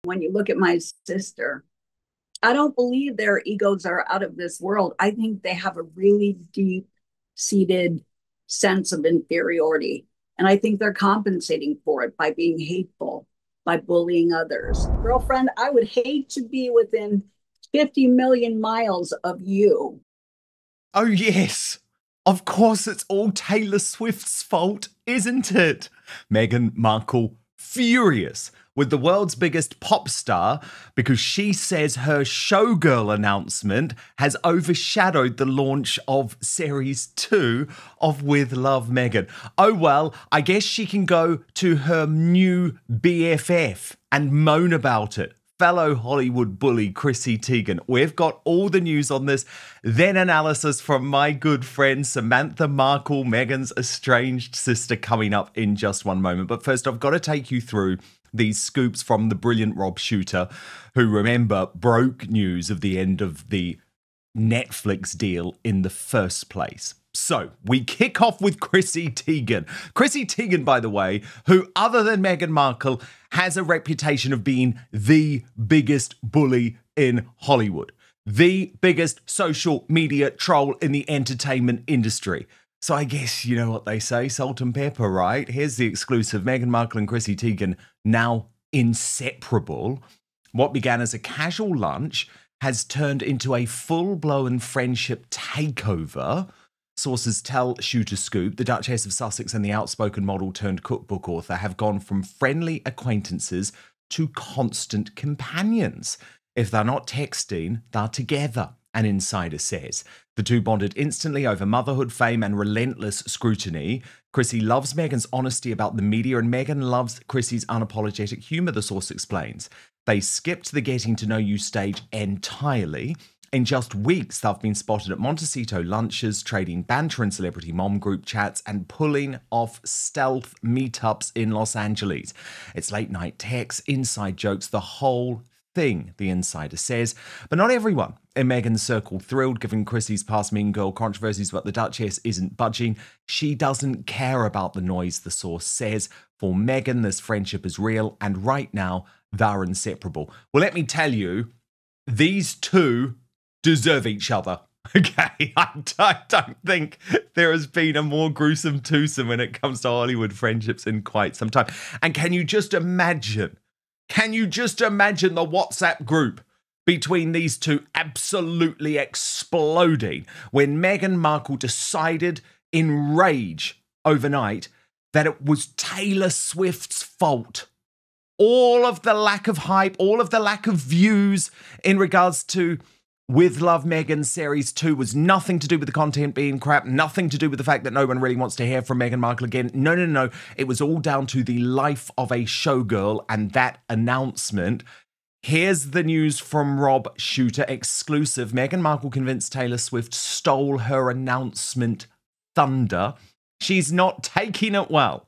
When you look at my sister, I don't believe their egos are out of this world. I think they have a really deep seated sense of inferiority. And I think they're compensating for it by being hateful, by bullying others. Girlfriend, I would hate to be within 50 million miles of you. Oh, yes. Of course, it's all Taylor Swift's fault, isn't it? Meghan Markle furious with the world's biggest pop star because she says her showgirl announcement has overshadowed the launch of series 2 of With Love Meghan. Oh well, I guess she can go to her new BFF and moan about it. Fellow Hollywood bully Chrissy Teigen. We've got all the news on this, then analysis from my good friend Samantha Markle, Meghan's estranged sister, coming up in just one moment. But first, I've got to take you through these scoops from the brilliant Rob Shooter, who, remember, broke news of the end of the Netflix deal in the first place. So, we kick off with Chrissy Teigen. Chrissy Teigen, by the way, who, other than Meghan Markle, has a reputation of being the biggest bully in Hollywood, the biggest social media troll in the entertainment industry. So I guess you know what they say, salt and pepper, right? Here's the exclusive. Meghan Markle and Chrissy Teigen now inseparable. What began as a casual lunch has turned into a full-blown friendship takeover. Sources tell Shooter Scoop the Duchess of Sussex and the outspoken model turned cookbook author have gone from friendly acquaintances to constant companions. If they're not texting, they're together, an insider says. The two bonded instantly over motherhood, fame, and relentless scrutiny. Chrissy loves Meghan's honesty about the media, and Meghan loves Chrissy's unapologetic humour, the source explains. They skipped the getting to know you stage entirely. In just weeks, they've been spotted at Montecito lunches, trading banter and celebrity mom group chats, and pulling off stealth meetups in Los Angeles. It's late night texts, inside jokes, the whole thing, the insider says. But not everyone in Meghan's circle thrilled, given Chrissy's past mean girl controversies, but the Duchess isn't budging. She doesn't care about the noise, the source says. For Meghan, this friendship is real, and right now, they're inseparable. Well, let me tell you, these two deserve each other. Okay, I don't think there has been a more gruesome twosome when it comes to Hollywood friendships in quite some time. And can you just imagine the WhatsApp group between these two absolutely exploding when Meghan Markle decided in rage overnight that it was Taylor Swift's fault. All of the lack of hype, all of the lack of views in regards to With Love Meghan Series 2 was nothing to do with the content being crap, nothing to do with the fact that no one really wants to hear from Meghan Markle again. No. It was all down to the life of a showgirl and that announcement. Here's the news from Rob Shooter, exclusive. Meghan Markle convinced Taylor Swift stole her announcement thunder. She's not taking it well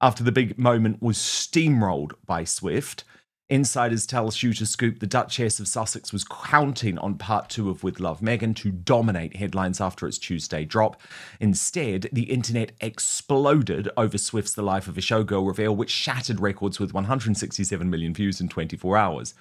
after the big moment was steamrolled by Swift. Insiders tell Shooter Scoop the Duchess of Sussex was counting on part 2 of With Love Meghan to dominate headlines after its Tuesday drop. Instead, the internet exploded over Swift's The Life of a Showgirl reveal, which shattered records with 167 million views in 24 hours.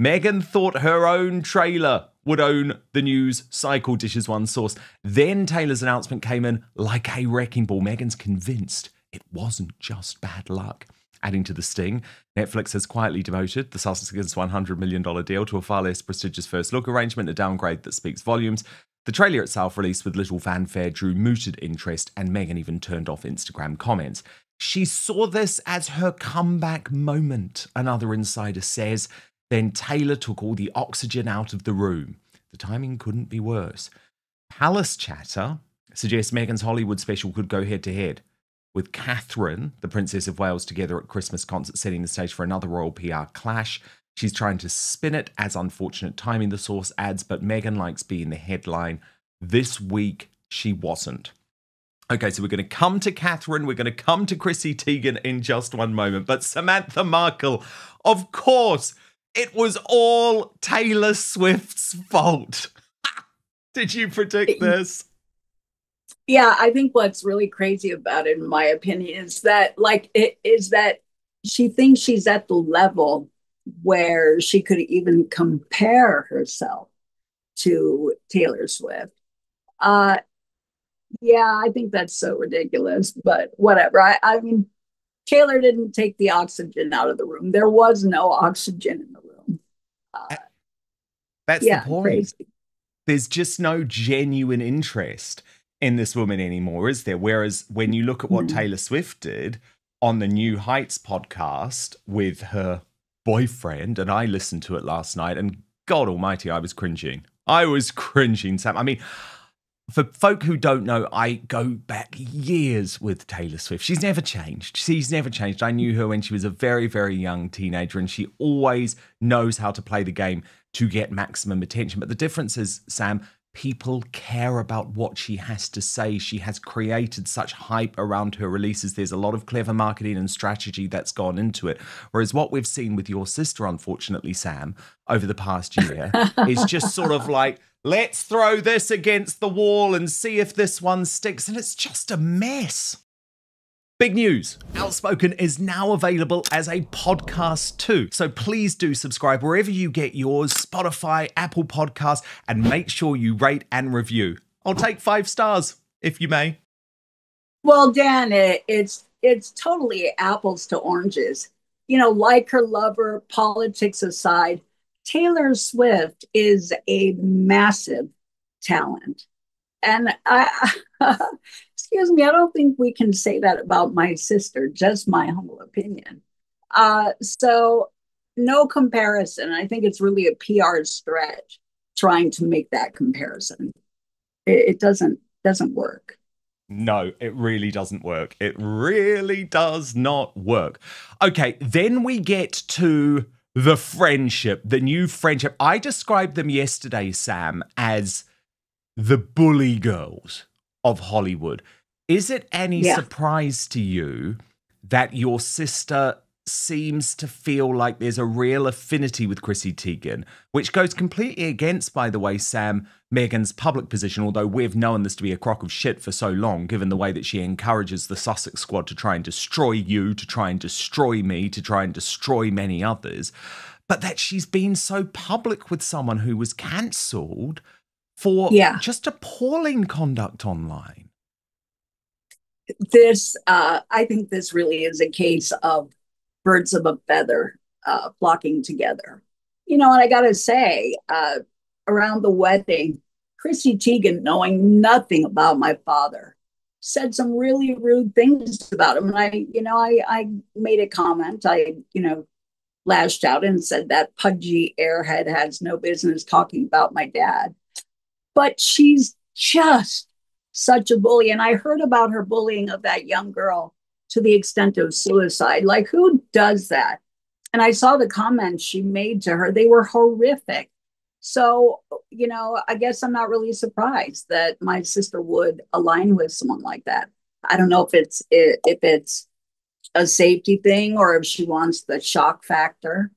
Meghan thought her own trailer would own the news cycle, dishes one source. Then Taylor's announcement came in like a wrecking ball. Meghan's convinced it wasn't just bad luck. Adding to the sting, Netflix has quietly demoted the Sussex's $100 million deal to a far less prestigious first look arrangement, a downgrade that speaks volumes. The trailer itself, released with little fanfare, drew mooted interest, and Meghan even turned off Instagram comments. She saw this as her comeback moment, another insider says. Then Taylor took all the oxygen out of the room. The timing couldn't be worse. Palace chatter suggests Meghan's Hollywood special could go head-to-head with Catherine, the Princess of Wales, together at Christmas concert, setting the stage for another royal PR clash. She's trying to spin it as unfortunate timing, the source adds, but Meghan likes being the headline. This week, she wasn't. Okay, so we're going to come to Catherine, we're going to come to Chrissy Teigen in just one moment, but Samantha Markle, of course, it was all Taylor Swift's fault. Did you predict this? Yeah, I think what's really crazy about it, in my opinion, is that she thinks she's at the level where she could even compare herself to Taylor Swift. Uh, yeah, I think that's so ridiculous, but whatever. I mean, Taylor didn't take the oxygen out of the room. There was no oxygen in the room. Uh, That's the yeah, point. crazy. There's just no genuine interest in this woman anymore, is there? Whereas when you look at what Mm. Taylor Swift did on the New Heights podcast with her boyfriend, and I listened to it last night, and God Almighty, I was cringing. I was cringing, Sam. I mean, for folk who don't know, I go back years with Taylor Swift. She's never changed. She's never changed. I knew her when she was a very, very young teenager, and she always knows how to play the game to get maximum attention. But the difference is, Sam, people care about what she has to say. She has created such hype around her releases. There's a lot of clever marketing and strategy that's gone into it. Whereas what we've seen with your sister, unfortunately, Sam, over the past year is just sort of like, let's throw this against the wall and see if this one sticks. And it's just a mess. Big news. Outspoken is now available as a podcast too. So please do subscribe wherever you get yours, Spotify, Apple Podcasts, and make sure you rate and review. I'll take 5 stars, if you may. Well, Dan, it's totally apples to oranges. You know, like her lover, politics aside, Taylor Swift is a massive talent. And excuse me, I don't think we can say that about my sister, just my humble opinion. So no comparison. I think it's really a PR stretch trying to make that comparison. It doesn't work. No, it really doesn't work. It really does not work. Okay, then we get to the friendship, the new friendship. I described them yesterday, Sam, as the bully girls of Hollywood. Is it any Yeah. surprise to you that your sister seems to feel like there's a real affinity with Chrissy Teigen, which goes completely against, by the way, Sam, Meghan's public position, although we've known this to be a crock of shit for so long, given the way that she encourages the Sussex squad to try and destroy you, to try and destroy me, to try and destroy many others, but that she's been so public with someone who was cancelled for Yeah. just appalling conduct online. I think this really is a case of birds of a feather flocking together. You know, and I got to say, around the wedding, Chrissy Teigen, knowing nothing about my father, said some really rude things about him. And I made a comment. Lashed out and said that pudgy airhead has no business talking about my dad. But she's just such a bully. And I heard about her bullying of that young girl to the extent of suicide. Like, who does that? And I saw the comments she made to her, they were horrific. So, I guess I'm not really surprised that my sister would align with someone like that. I don't know if it's a safety thing or if she wants the shock factor,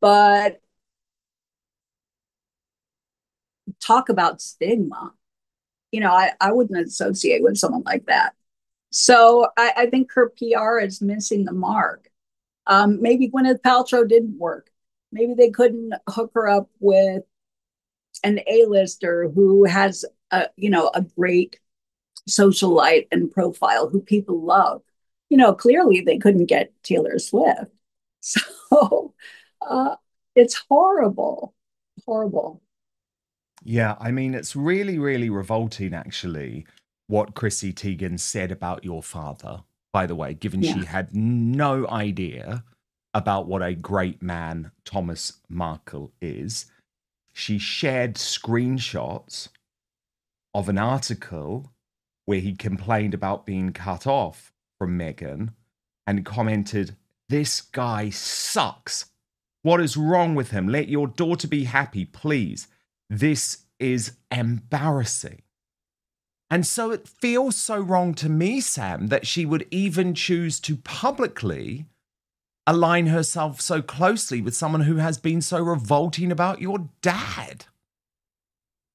but talk about stigma. I wouldn't associate with someone like that. So I think her PR is missing the mark. Maybe Gwyneth Paltrow didn't work. Maybe they couldn't hook her up with an A-lister who has a great socialite and profile who people love. Clearly they couldn't get Taylor Swift. So it's horrible, horrible. Yeah, I mean, it's really, really revolting, actually, what Chrissy Teigen said about your father, by the way, given Yeah. she had no idea about what a great man Thomas Markle is. She shared screenshots of an article where he complained about being cut off from Meghan and commented, "This guy sucks. What is wrong with him? Let your daughter be happy, please. This is embarrassing." And so it feels so wrong to me, Sam, that she would even choose to publicly align herself so closely with someone who has been so revolting about your dad.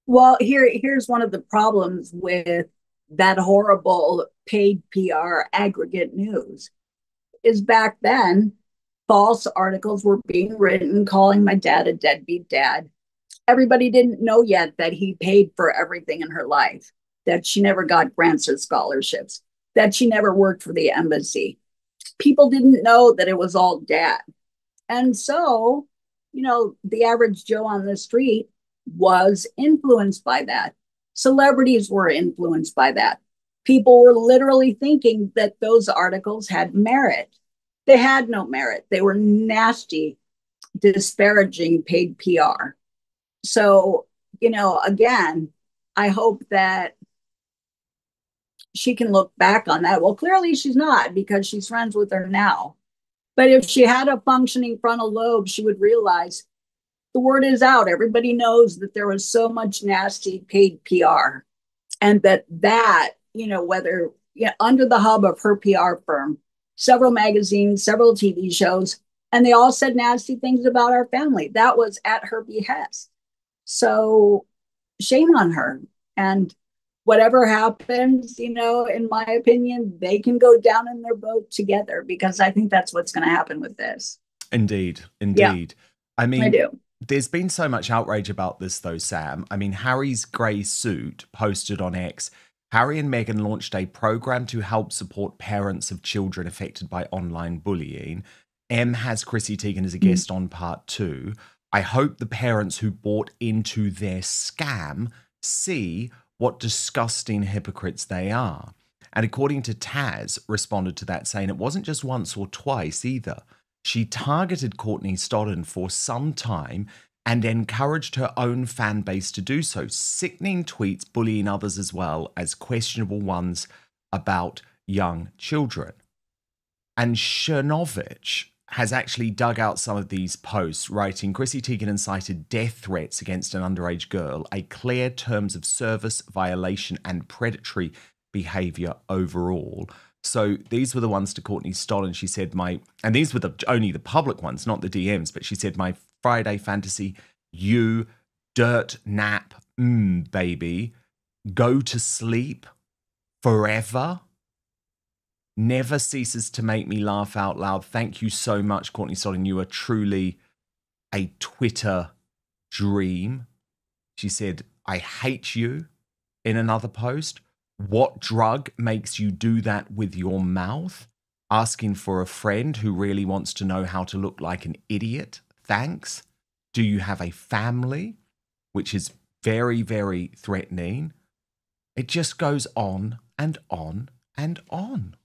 Well, here's one of the problems with that horrible paid PR aggregate news is back then false articles were being written calling my dad a deadbeat dad. Everybody didn't know yet that he paid for everything in her life, that she never got grants or scholarships, that she never worked for the embassy. People didn't know that it was all dad. And so, the average Joe on the street was influenced by that. Celebrities were influenced by that. People were literally thinking that those articles had merit. They had no merit. They were nasty, disparaging paid PR. So, again, I hope that she can look back on that. Well, clearly she's not, because she's friends with her now. But if she had a functioning frontal lobe, she would realize the word is out. Everybody knows that there was so much nasty paid PR, and that, whether under the hub of her PR firm, several magazines, several TV shows, and they all said nasty things about our family. That was at her behest. So shame on her. And whatever happens, in my opinion, they can go down in their boat together, because I think that's what's going to happen with this. Indeed. Yeah, I mean, I do. There's been so much outrage about this, though, Sam. I mean, Harry's grey suit posted on X. Harry and Meghan launched a program to help support parents of children affected by online bullying. M has Chrissy Teigen as a guest on part 2. I hope the parents who bought into their scam see what disgusting hypocrites they are. And according to Taz, responded to that saying it wasn't just once or twice either. She targeted Courtney Stodden for some time and encouraged her own fan base to do so. Sickening tweets bullying others as well as questionable ones about young children. And Chernovich has actually dug out some of these posts, writing, Chrissy Teigen incited death threats against an underage girl, a clear terms of service violation and predatory behaviour overall. So these were the ones to Courtney Stodden. She said, and these were only the public ones, not the DMs, but she said, my Friday fantasy, you, dirt nap, baby, go to sleep forever, never ceases to make me laugh out loud. Thank you so much, Courtney Stodden. You are truly a Twitter dream. She said, I hate you in another post. What drug makes you do that with your mouth? Asking for a friend who really wants to know how to look like an idiot. Thanks. Do you have a family? Which is very, very threatening. It just goes on and on and on.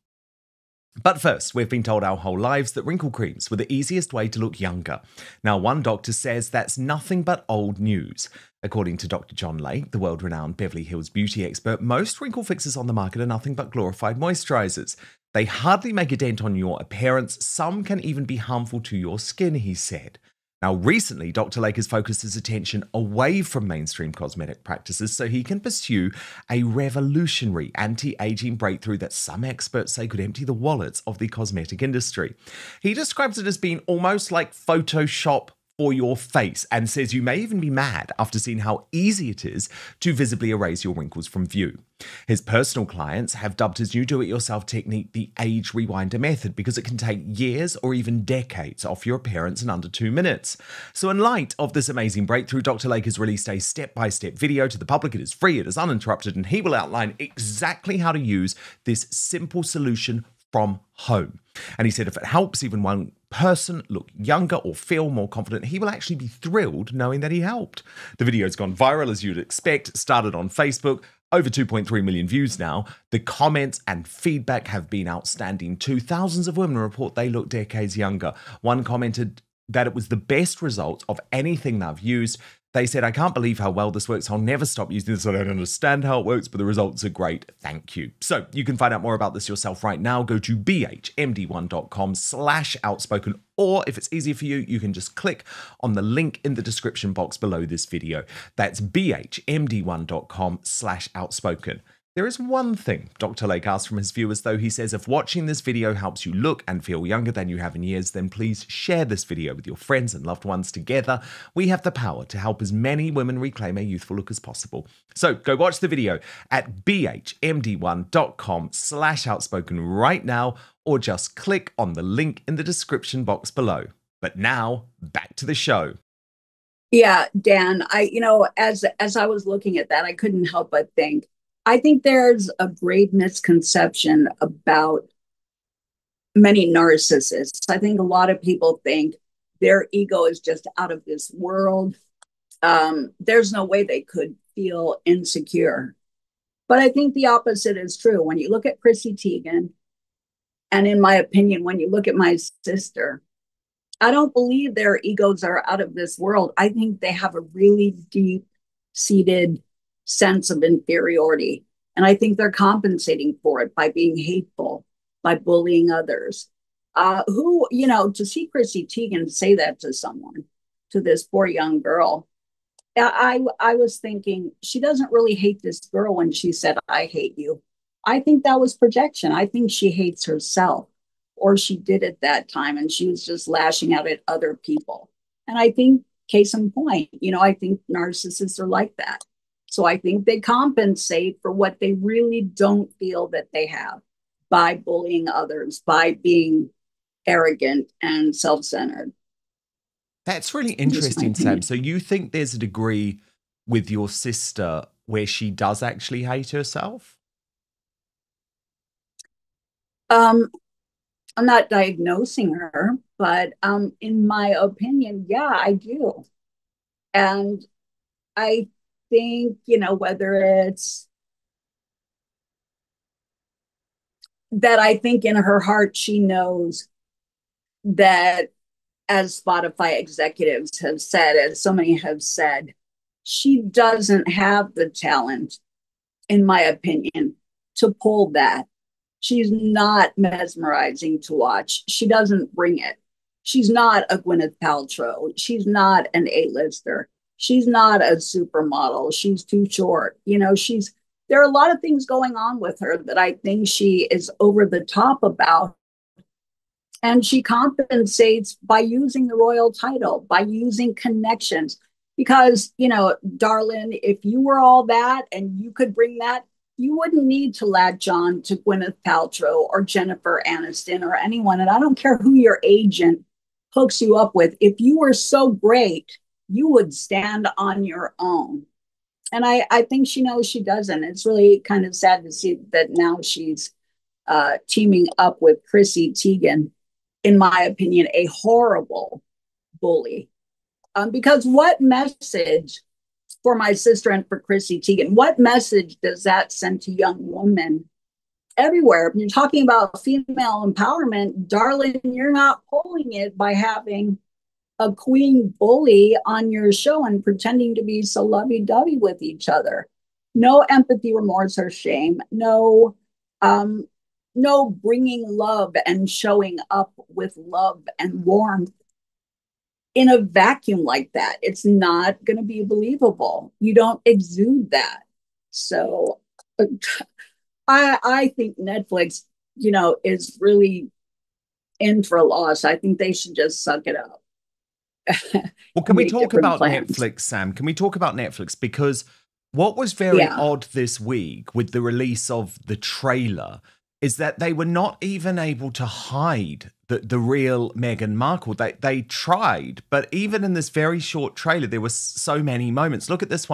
But first, we've been told our whole lives that wrinkle creams were the easiest way to look younger. Now, one doctor says that's nothing but old news. According to Dr. John Lake, the world-renowned Beverly Hills beauty expert, most wrinkle fixes on the market are nothing but glorified moisturizers. They hardly make a dent on your appearance. Some can even be harmful to your skin, he said. Now, recently, Dr. Lake has focused his attention away from mainstream cosmetic practices so he can pursue a revolutionary anti-aging breakthrough that some experts say could empty the wallets of the cosmetic industry. He describes it as being almost like Photoshop for your face and says you may even be mad after seeing how easy it is to visibly erase your wrinkles from view. His personal clients have dubbed his new do-it-yourself technique the age rewinder method because it can take years or even decades off your appearance in under 2 minutes. So in light of this amazing breakthrough, Dr. Lake has released a step-by-step video to the public. It is free, it is uninterrupted, and he will outline exactly how to use this simple solution from home. And he said if it helps even one person look younger or feel more confident, he will actually be thrilled knowing that he helped. The video's gone viral as you'd expect, started on Facebook, over 2.3 million views now. The comments and feedback have been outstanding too. Thousands of women report they look decades younger. One commented that it was the best result of anything they've used. They said, I can't believe how well this works. I'll never stop using this. I don't understand how it works, but the results are great. Thank you. So you can find out more about this yourself right now. Go to bhmd1.com/outspoken, or if it's easier for you, you can just click on the link in the description box below this video. That's bhmd1.com/outspoken. There is one thing Dr. Lake asks from his viewers, though. He says, if watching this video helps you look and feel younger than you have in years, then please share this video with your friends and loved ones. Together, we have the power to help as many women reclaim a youthful look as possible. So go watch the video at bhmd1.com/outspoken right now, or just click on the link in the description box below. But now, back to the show. Yeah, Dan, as I was looking at that, I couldn't help but think, I think there's a grave misconception about many narcissists. I think a lot of people think their ego is just out of this world. There's no way they could feel insecure. But I think the opposite is true. When you look at Chrissy Teigen, and in my opinion, when you look at my sister, I don't believe their egos are out of this world. I think they have a really deep seated sense of inferiority. And I think they're compensating for it by being hateful, by bullying others. To see Chrissy Teigen say that to someone, to this poor young girl, I was thinking, she doesn't really hate this girl when she said, I hate you. I think that was projection. I think she hates herself, or she did at that time, and she was just lashing out at other people. And I think, case in point, I think narcissists are like that. So I think they compensate for what they really don't feel that they have by bullying others, by being arrogant and self-centered. That's really interesting, Sam. So you think there's a degree with your sister where she does actually hate herself? I'm not diagnosing her, but in my opinion, yeah, I do. And I think, whether it's that, I think in her heart, she knows that, as Spotify executives have said, as so many have said, she doesn't have the talent, in my opinion, to pull that. She's not mesmerizing to watch. She doesn't bring it. She's not a Gwyneth Paltrow. She's not an A-lister. She's not a supermodel. She's too short. There are a lot of things going on with her that I think she is over the top about. And she compensates by using the royal title, by using connections. Because, darling, if you were all that and you could bring that, you wouldn't need to latch on to Gwyneth Paltrow or Jennifer Aniston or anyone. And I don't care who your agent hooks you up with. If you were so great, you would stand on your own. And I think she knows she doesn't. It's really kind of sad to see that now she's teaming up with Chrissy Teigen, in my opinion, a horrible bully. Because what message for my sister and for Chrissy Teigen, what message does that send to young women everywhere? You're talking about female empowerment, darling, you're not pulling it by having a queen bully on your show and pretending to be so lovey-dovey with each other. No empathy, remorse, or shame. No bringing love and showing up with love and warmth in a vacuum like that. It's not going to be believable. You don't exude that. So I think Netflix, is really in for a loss. I think they should just suck it up. Well, can we talk about Netflix, Sam? Can we talk about Netflix? Because what was very odd this week with the release of the trailer is that they were not even able to hide the real Meghan Markle. They tried, but even in this very short trailer, there were so many moments. Look at this one.